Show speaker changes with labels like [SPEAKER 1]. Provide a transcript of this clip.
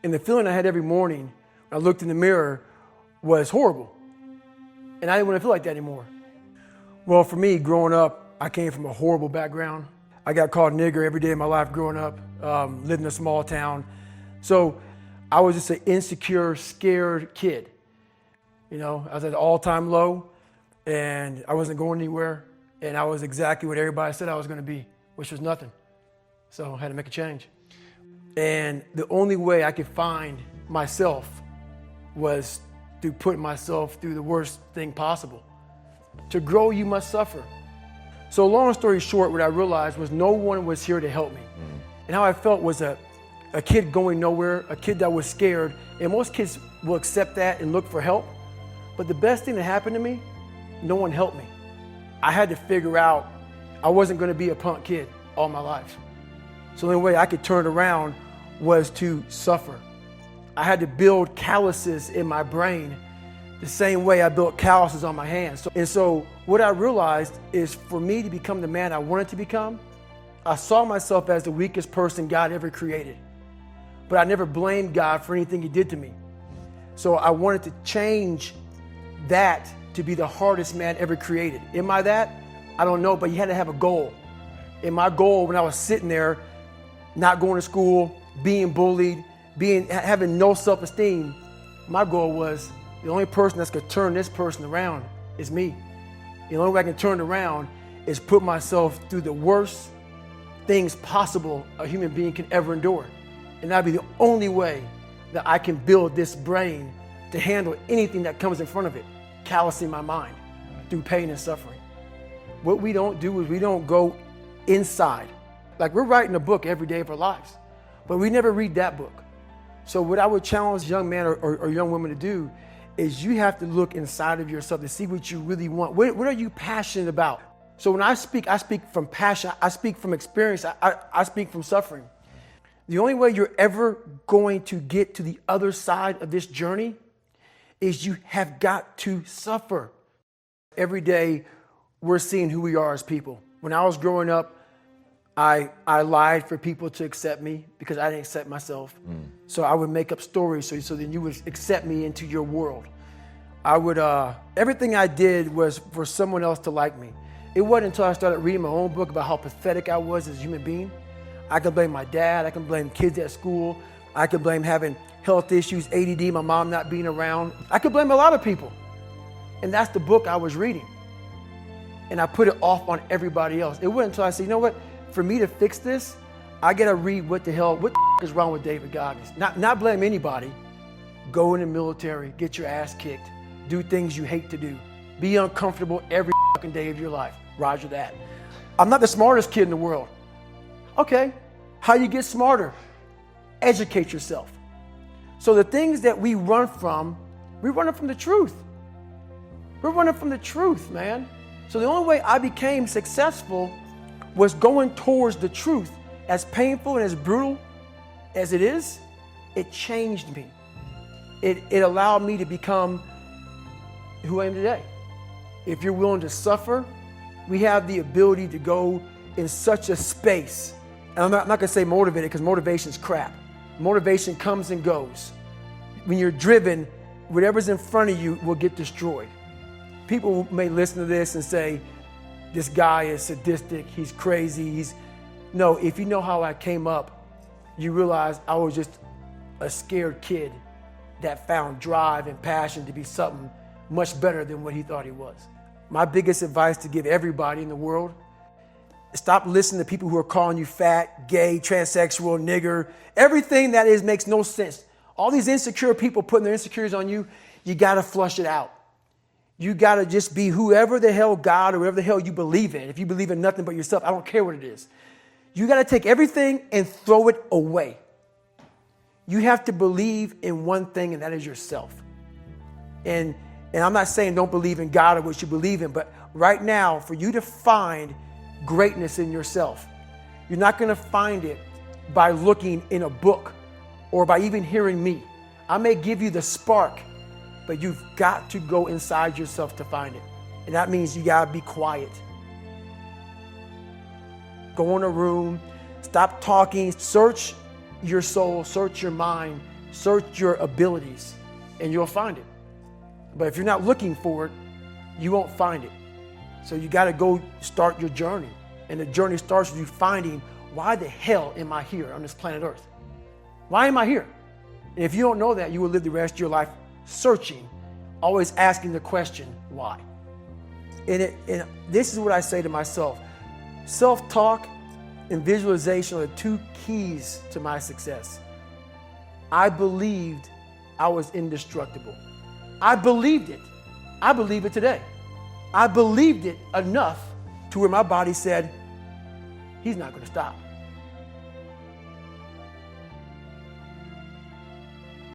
[SPEAKER 1] And the feeling I had every morning when I looked in the mirror was horrible. And I didn't want to feel like that anymore. Well, for me, growing up, I came from a horrible background. I got called nigger every day of my life growing up, lived in a small town. So I was just an insecure, scared kid. You know, I was at an all-time low, and I wasn't going anywhere, and I was exactly what everybody said I was going to be, which was nothing. So I had to make a change. And the only way I could find myself was through putting myself through the worst thing possible. To grow, you must suffer. So long story short, what I realized was no one was here to help me. And how I felt was a kid going nowhere, a kid that was scared. And most kids will accept that and look for help. But the best thing that happened to me, no one helped me. I had to figure out I wasn't going to be a punk kid all my life. So the only way I could turn it around was to suffer. I had to build calluses in my brain the same way I built calluses on my hands. So what I realized is for me to become the man I wanted to become, I saw myself as the weakest person God ever created. But I never blamed God for anything he did to me. So I wanted to change that to be the hardest man ever created. Am I that? I don't know, but you had to have a goal. And my goal when I was sitting there, not going to school, being bullied, having no self-esteem, my goal was the only person that's gonna turn this person around is me. The only way I can turn it around is put myself through the worst things possible a human being can ever endure. And that'd be the only way that I can build this brain to handle anything that comes in front of it, callousing my mind through pain and suffering. What we don't do is we don't go inside. Like we're writing a book every day of our lives, but we never read that book. So what I would challenge young men or young women to do is you have to look inside of yourself to see what you really want. What are you passionate about? So when I speak from passion, I speak from experience, I speak from suffering. The only way you're ever going to get to the other side of this journey is you have got to suffer. Every day we're seeing who we are as people. When I was growing up, I lied for people to accept me because I didn't accept myself. So I would make up stories so then you would accept me into your world. Everything I did was for someone else to like me. It wasn't until I started reading my own book about how pathetic I was as a human being. I could blame my dad, I can blame kids at school, I could blame having health issues, ADD, my mom not being around. I could blame a lot of people. And that's the book I was reading. And I put it off on everybody else. It wasn't until I said, you know what? For me to fix this, I gotta read what the is wrong with David Goggins. Not blame anybody. Go in the military, get your ass kicked, do things you hate to do, be uncomfortable every fucking day of your life. Roger that. I'm not the smartest kid in the world. Okay, how you get smarter? Educate yourself. So the things that we run from the truth. We're running from the truth, man. So the only way I became successful was going towards the truth. As painful and as brutal as it is, it changed me. It allowed me to become who I am today. If you're willing to suffer, we have the ability to go in such a space. And I'm not gonna say motivated because motivation's crap. Motivation comes and goes. When you're driven, whatever's in front of you will get destroyed. People may listen to this and say, this guy is sadistic, he's crazy, No, if you know how I came up, you realize I was just a scared kid that found drive and passion to be something much better than what he thought he was. My biggest advice to give everybody in the world, stop listening to people who are calling you fat, gay, transsexual, nigger. Everything that is makes no sense. All these insecure people putting their insecurities on you, you gotta flush it out. You gotta just be whoever the hell God or whatever the hell you believe in. If you believe in nothing but yourself, I don't care what it is. You gotta take everything and throw it away. You have to believe in one thing, and that is yourself. And I'm not saying don't believe in God or what you believe in, but right now, for you to find greatness in yourself, you're not gonna find it by looking in a book or by even hearing me. I may give you the spark, but you've got to go inside yourself to find it. And that means you gotta be quiet. Go in a room, stop talking, search your soul, search your mind Search your abilities and you'll find it. But if you're not looking for it, you won't find it. So you got to go start your journey. And the journey starts with you finding, why the hell am I here on this planet Earth? Why am I here? And if you don't know that, you will live the rest of your life searching, always asking the question, why? And this is what I say to myself. Self-talk and visualization are the two keys to my success. I believed I was indestructible. I believed it. I believe it today. I believed it enough to where my body said, he's not going to stop.